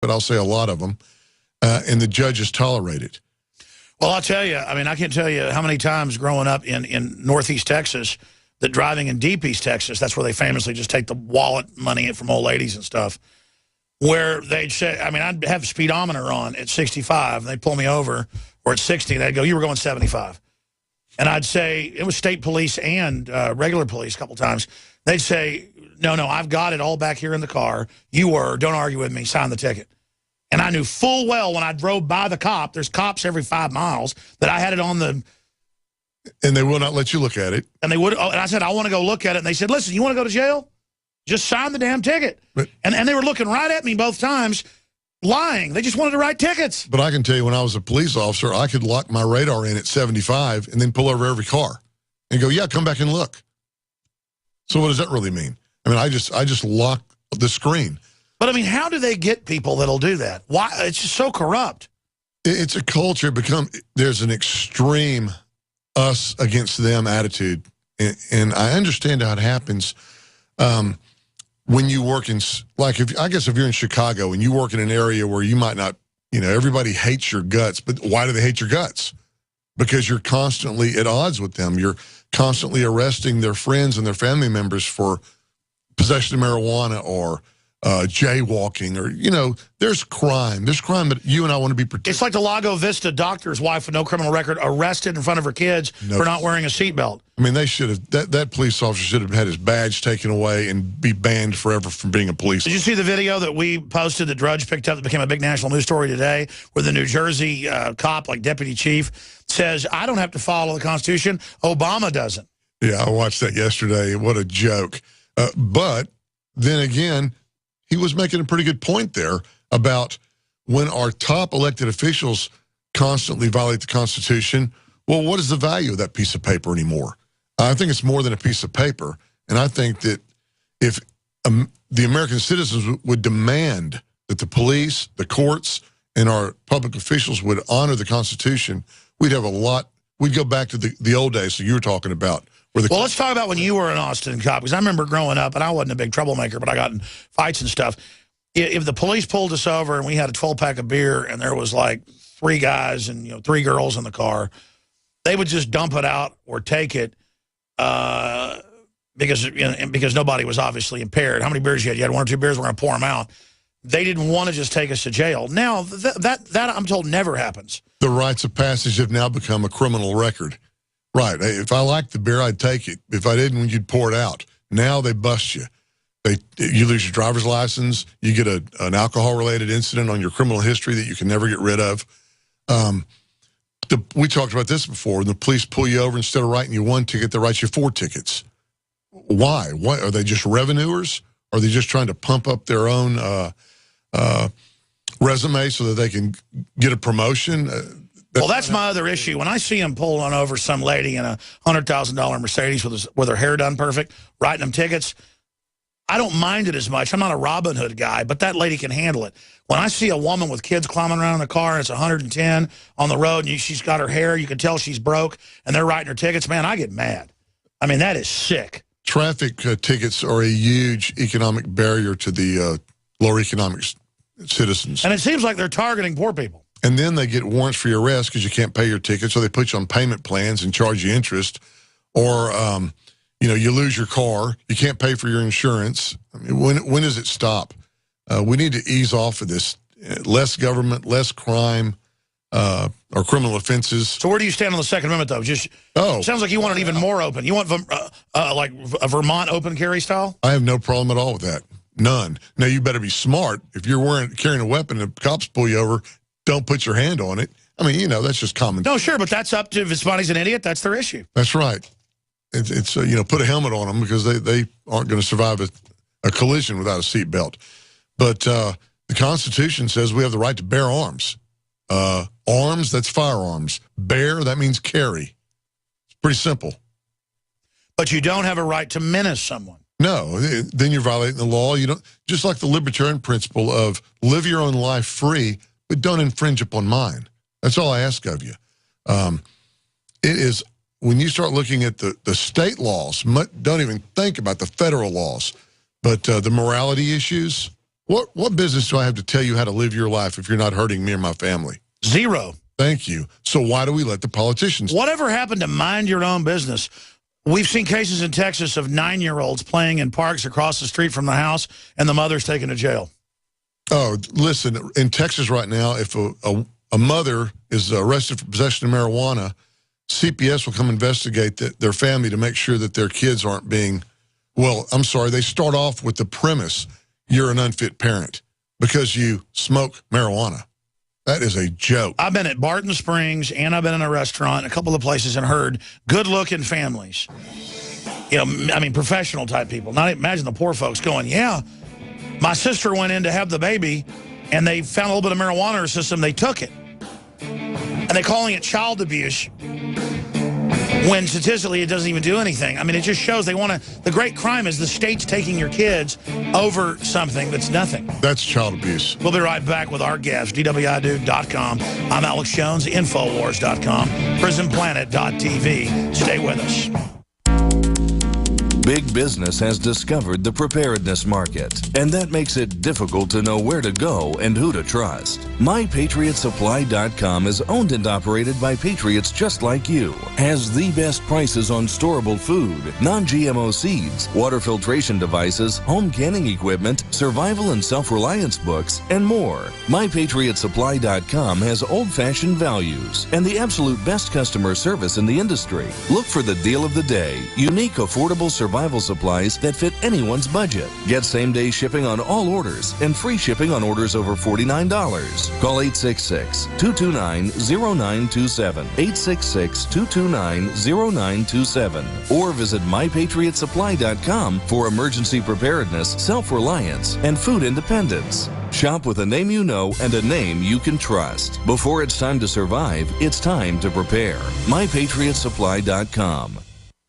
but I'll say a lot of them, and the judges tolerate it. Well, I'll tell you, I mean, I can't tell you how many times growing up in Northeast Texas that driving in Deep East Texas, that's where they famously just take the wallet money from old ladies and stuff, where they'd say, I mean, I'd have speedometer on at 65, and they'd pull me over, or at 60, they'd go, you were going 75. And I'd say, it was state police and regular police a couple times. They'd say, no, I've got it all back here in the car. You were, don't argue with me, sign the ticket. And I knew full well when I drove by the cop, there's cops every 5 miles, that I had it on the... And they will not let you look at it. And they would. And I said, I want to go look at it. And they said, listen, you want to go to jail? Just sign the damn ticket. And they were looking right at me both times, lying. They just wanted to write tickets. But I can tell you, when I was a police officer, I could lock my radar in at 75 and then pull over every car and go, yeah, come back and look. So what does that really mean? I mean, I just lock the screen. But I mean, how do they get people that'll do that? Why? It's just so corrupt. It's a culture. There's an extreme us against them attitude, and I understand how it happens. When you work in, like, I guess if you're in Chicago and you work in an area where you might not, everybody hates your guts, but why do they hate your guts? Because you're constantly at odds with them. You're constantly arresting their friends and their family members for possession of marijuana or jaywalking, or, there's crime. There's crime that you and I want to be protected. It's like the Lago Vista doctor's wife with no criminal record arrested in front of her kids for not wearing a seatbelt. I mean, they should have, that police officer should have had his badge taken away and be banned forever from being a police officer. Did you see the video that we posted that Drudge picked up that became a big national news story today, where the New Jersey cop, like deputy chief, says, I don't have to follow the Constitution, Obama doesn't. Yeah, I watched that yesterday. What a joke. But then again, he was making a pretty good point there about when our top elected officials constantly violate the Constitution, well, what is the value of that piece of paper anymore? I think it's more than a piece of paper, and I think that if the American citizens would demand that the police, the courts, and our public officials would honor the Constitution, we'd have a lot, we'd go back to the old days that you were talking about. Well, let's talk about when you were an Austin cop, because I remember growing up, and I wasn't a big troublemaker, but I got in fights and stuff. If the police pulled us over and we had a 12-pack of beer and there was like 3 guys and 3 girls in the car, they would just dump it out or take it because nobody was obviously impaired. How many beers you had? You had 1 or 2 beers, we're going to pour them out. They didn't want to just take us to jail. Now, that I'm told never happens. The rites of passage have now become a criminal record. Right. If I liked the beer, I'd take it. If I didn't, you'd pour it out. Now they bust you. You lose your driver's license. You get an alcohol-related incident on your criminal history that you can never get rid of. We talked about this before. The police pull you over, instead of writing you 1 ticket, they write you 4 tickets. Why? What, are they just revenuers? Are they just trying to pump up their own resume so that they can get a promotion? Well, that's my other issue. When I see him pulling over some lady in a $100,000 Mercedes with her hair done perfect, writing them tickets, I don't mind it as much. I'm not a Robin Hood guy, but that lady can handle it. When I see a woman with kids climbing around in the car and it's 110 on the road and she's got her hair, you can tell she's broke, and they're writing her tickets, man, I get mad. I mean, that is sick. Traffic tickets are a huge economic barrier to the lower economic citizens. And it seems like they're targeting poor people. And then they get warrants for your arrest because you can't pay your ticket, so they put you on payment plans and charge you interest. Or, you lose your car. You can't pay for your insurance. I mean, when does it stop? We need to ease off of this. Less government, less crime, or criminal offenses. So where do you stand on the Second Amendment, though? Sounds like you want it even more open. You want like a Vermont open carry style? I have no problem at all with that. None. Now, you better be smart. If you're carrying a weapon and the cops pull you over, don't put your hand on it. I mean, that's just common. No, sure, but that's up to, if somebody's an idiot, that's their issue. That's right. It's put a helmet on them because they aren't going to survive a collision without a seatbelt. But the Constitution says we have the right to bear arms. Arms, that's firearms. Bear, that means carry. It's pretty simple. But you don't have a right to menace someone. No, then you're violating the law. You don't, just like the libertarian principle of live your own life free, but don't infringe upon mine. That's all I ask of you. It is, when you start looking at the state laws, don't even think about the federal laws, but the morality issues, What business do I have to tell you how to live your life if you're not hurting me or my family? Zero. Thank you. So why do we let the politicians? Whatever happened to mind your own business? We've seen cases in Texas of 9-year-olds playing in parks across the street from the house, and the mother's taken to jail. Oh, listen, in Texas right now, if a mother is arrested for possession of marijuana, CPS will come investigate their family to make sure that their kids aren't being, well, I'm sorry, they start off with the premise, you're an unfit parent because you smoke marijuana. That is a joke. I've been at Barton Springs, and I've been in a restaurant, a couple of places, and heard good-looking families. You know, I mean, professional-type people. Not imagine the poor folks going, yeah, my sister went in to have the baby, and they found a little bit of marijuana in her system. They took it. And they're calling it child abuse when statistically it doesn't even do anything. I mean, it just shows they want to... The great crime is the state's taking your kids over something that's nothing. That's child abuse. We'll be right back with our guest, DWIDude.com. I'm Alex Jones, Infowars.com, PrisonPlanet.tv. Stay with us. Big business has discovered the preparedness market, and that makes it difficult to know where to go and who to trust. MyPatriotSupply.com is owned and operated by patriots just like you. Has the best prices on storable food, non-GMO seeds, water filtration devices, home canning equipment, survival and self-reliance books, and more. MyPatriotSupply.com has old-fashioned values and the absolute best customer service in the industry. Look for the deal of the day. Unique, affordable survival supplies that fit anyone's budget. Get same-day shipping on all orders and free shipping on orders over $49. Call 866-229-0927, 866-229-0927, or visit MyPatriotSupply.com for emergency preparedness, self-reliance, and food independence. Shop with a name you know and a name you can trust. Before it's time to survive, it's time to prepare. MyPatriotSupply.com.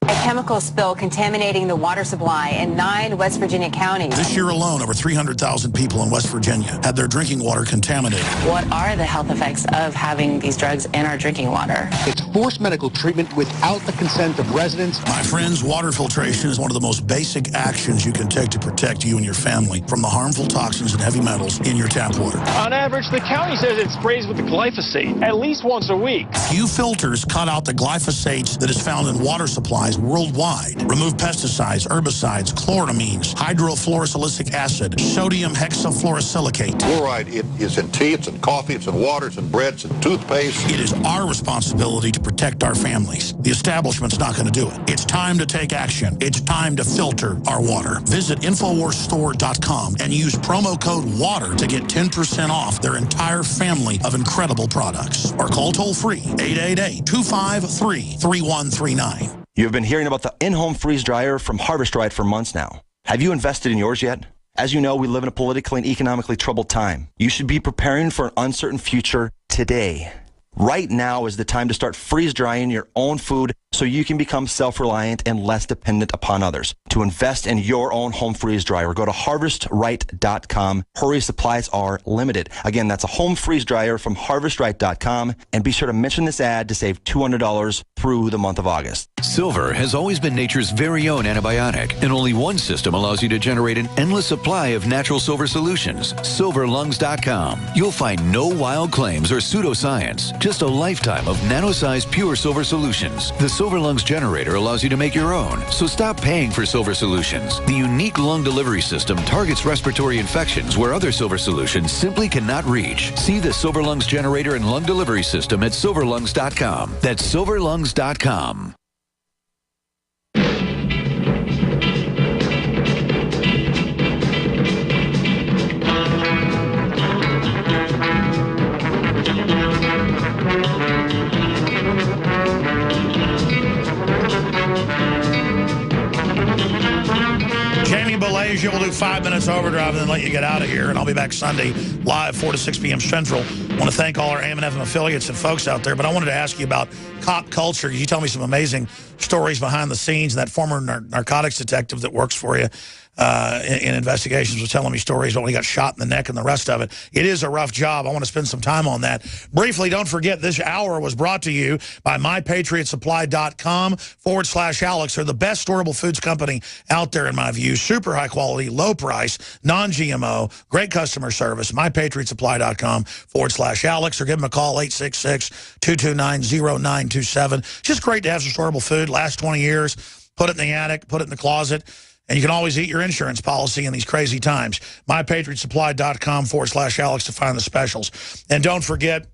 A chemical spill contaminating the water supply in 9 West Virginia counties. This year alone, over 300,000 people in West Virginia had their drinking water contaminated. What are the health effects of having these drugs in our drinking water? It's forced medical treatment without the consent of residents. My friends, water filtration is one of the most basic actions you can take to protect you and your family from the harmful toxins and heavy metals in your tap water. On average, the county says it sprays with the glyphosate at least once a week. Few filters cut out the glyphosate that is found in water supplies worldwide. Remove pesticides, herbicides, chloramines, hydrofluorosilicic acid, sodium hexafluorosilicate. Fluoride, it is in tea, it's in coffee, it's in water, it's in bread, it's in toothpaste. It is our responsibility to protect our families. The establishment's not going to do it. It's time to take action. It's time to filter our water. Visit InfoWarsStore.com and use promo code WATER to get 10% off their entire family of incredible products. Or call toll-free 888-253-3139. You've been hearing about the in-home freeze dryer from Harvest Right for months now. Have you invested in yours yet? As you know, we live in a politically and economically troubled time. You should be preparing for an uncertain future today. Right now is the time to start freeze drying your own food so you can become self-reliant and less dependent upon others. To invest in your own home freeze dryer, go to harvestright.com. Hurry, supplies are limited. Again, that's a home freeze dryer from harvestright.com. And be sure to mention this ad to save $200 through the month of August. Silver has always been nature's very own antibiotic, and only one system allows you to generate an endless supply of natural silver solutions. Silverlungs.com. You'll find no wild claims or pseudoscience, just a lifetime of nano-sized pure silver solutions. The Silver Lungs generator allows you to make your own, so stop paying for silver solutions. The unique lung delivery system targets respiratory infections where other silver solutions simply cannot reach. See the Silver Lungs generator and lung delivery system at silverlungs.com. That's silverlungs.com. Jamie Belasia will do 5 minutes overdrive and then let you get out of here. And I'll be back Sunday live 4 to 6 p.m. Central. I want to thank all our AM and FM affiliates and folks out there. But I wanted to ask you about cop culture. You tell me some amazing stories behind the scenes. And that former narcotics detective that works for you, in investigations was telling me stories about when he got shot in the neck and the rest of it. It is a rough job. I want to spend some time on that. Briefly, don't forget, this hour was brought to you by MyPatriotSupply.com/Alex. They're the best storable foods company out there, in my view. Super high quality, low price, non-GMO, great customer service. MyPatriotSupply.com/Alex, or give them a call, 866-229-0927. Just great to have some storable food. Last 20 years, put it in the attic, put it in the closet. And you can always eat your insurance policy in these crazy times. MyPatriotSupply.com/Alex to find the specials. And don't forget,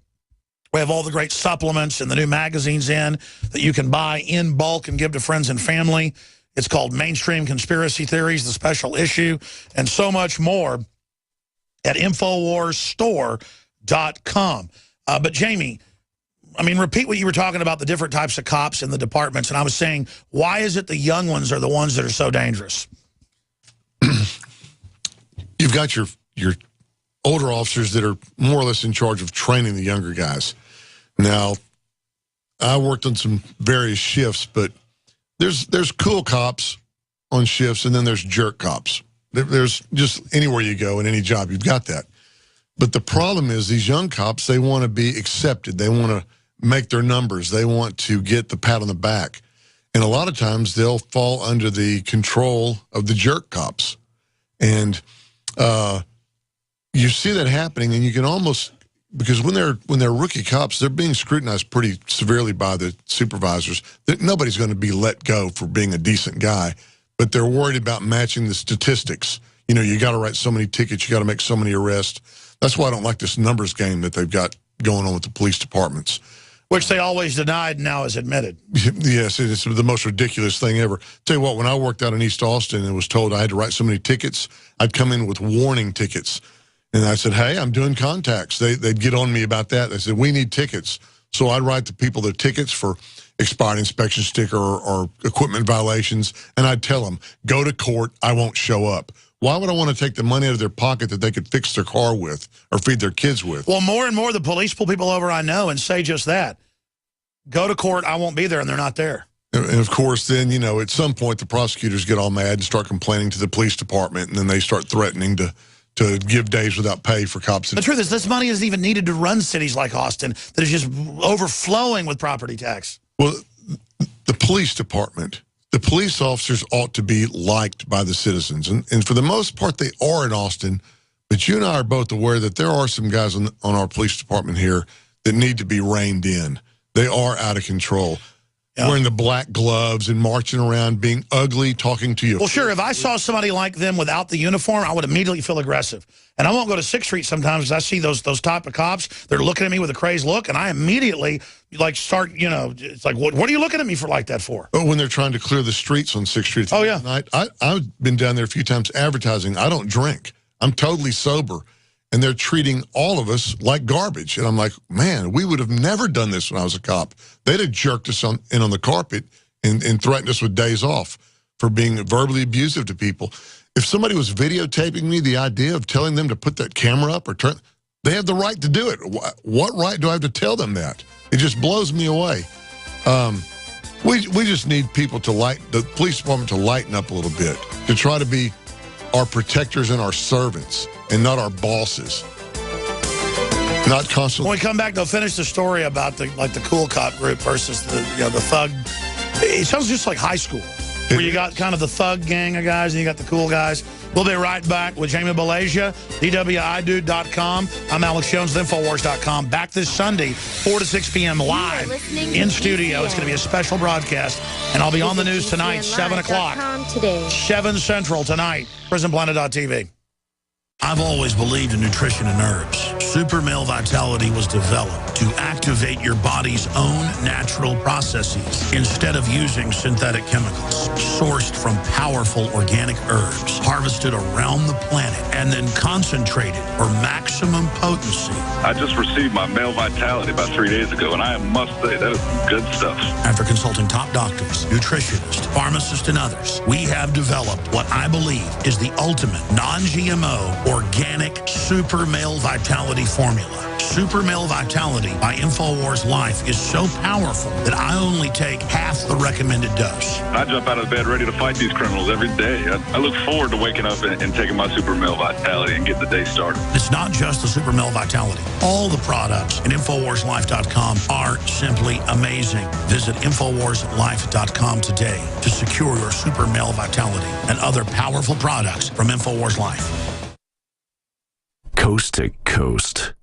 we have all the great supplements and the new magazines in that you can buy in bulk and give to friends and family. It's called Mainstream Conspiracy Theories, the special issue, and so much more at InfoWarsStore.com. But Jamie, I mean, repeat what you were talking about, the different types of cops in the departments. And I was saying, why is it the young ones are the ones that are so dangerous? You've got your older officers that are more or less in charge of training the younger guys. Now, I worked on some various shifts, but there's cool cops on shifts, and then there's jerk cops. There's just anywhere you go in any job, you've got that. But the problem is these young cops, they want to be accepted. They want to make their numbers. They want to get the pat on the back. And a lot of times they'll fall under the control of the jerk cops. And you see that happening, and you can almost, because when they're rookie cops, they're being scrutinized pretty severely by the supervisors. Nobody's going to be let go for being a decent guy, but they're worried about matching the statistics. You know, you got to write so many tickets, you got to make so many arrests. That's why I don't like this numbers game that they've got going on with the police departments. Which they always denied, now is admitted. Yes, it's the most ridiculous thing ever. Tell you what, when I worked out in East Austin and was told I had to write so many tickets, I'd come in with warning tickets. And I said, hey, I'm doing contacts. They'd get on me about that. They said, we need tickets. So I'd write the people the tickets for expired inspection sticker or equipment violations, and I'd tell them, go to court, I won't show up. Why would I want to take the money out of their pocket that they could fix their car with or feed their kids with? Well, more and more the police pull people over I know and say just that. Go to court, I won't be there, and they're not there. And of course, then, you know, at some point the prosecutors get all mad and start complaining to the police department, and then they start threatening to give days without pay for cops. The truth is, this money isn't even needed to run cities like Austin that is just overflowing with property tax. Well, the police department, the police officers ought to be liked by the citizens. And for the most part, they are in Austin. But you and I are both aware that there are some guys on our police department here that need to be reined in. They are out of control. Yeah. Wearing the black gloves and marching around, being ugly, talking to you. Well, sure, if I saw somebody like them without the uniform, I would immediately feel aggressive. And I won't go to 6th Street sometimes because I see those type of cops. They're looking at me with a crazed look, and I immediately, like, start, you know, it's like, what are you looking at me for like that for? Oh, when they're trying to clear the streets on 6th Street at night. I've been down there a few times advertising. I don't drink. I'm totally sober. And they're treating all of us like garbage. And I'm like, man, we would have never done this when I was a cop. They'd have jerked us in on the carpet and threatened us with days off for being verbally abusive to people. If somebody was videotaping me, the idea of telling them to put that camera up or turn, they have the right to do it. What right do I have to tell them that? It just blows me away. We just need people to the police department to lighten up a little bit, to try to be our protectors and our servants, and not our bosses. Not constantly. When we come back, they'll finish the story about the cool cop group versus the thug. It sounds just like high school, where you got kind of the thug gang of guys and you got the cool guys. We'll be right back with Jamie Balasia, DWIDude.com. I'm Alex Jones, Infowars.com. Back this Sunday, 4 to 6 p.m. live in studio. It's going to be a special broadcast, and I'll be on the news tonight, 7 o'clock. 7 Central tonight, PrisonPlanet.tv. I've always believed in nutrition and herbs. Super Male Vitality was developed to activate your body's own natural processes instead of using synthetic chemicals. Sourced from powerful organic herbs, harvested around the planet, and then concentrated for maximum potency. I just received my Male Vitality about 3 days ago, and I must say, that is some good stuff. After consulting top doctors, nutritionists, pharmacists, and others, we have developed what I believe is the ultimate non-GMO organic Super Male Vitality formula. Super Male Vitality by InfoWars Life is so powerful that I only take half the recommended dose. I jump out of bed ready to fight these criminals every day. I look forward to waking up and taking my Super Male Vitality and getting the day started. It's not just the Super Male Vitality. All the products at InfoWarsLife.com are simply amazing. Visit InfoWarsLife.com today to secure your Super Male Vitality and other powerful products from InfoWars Life. Coast to coast.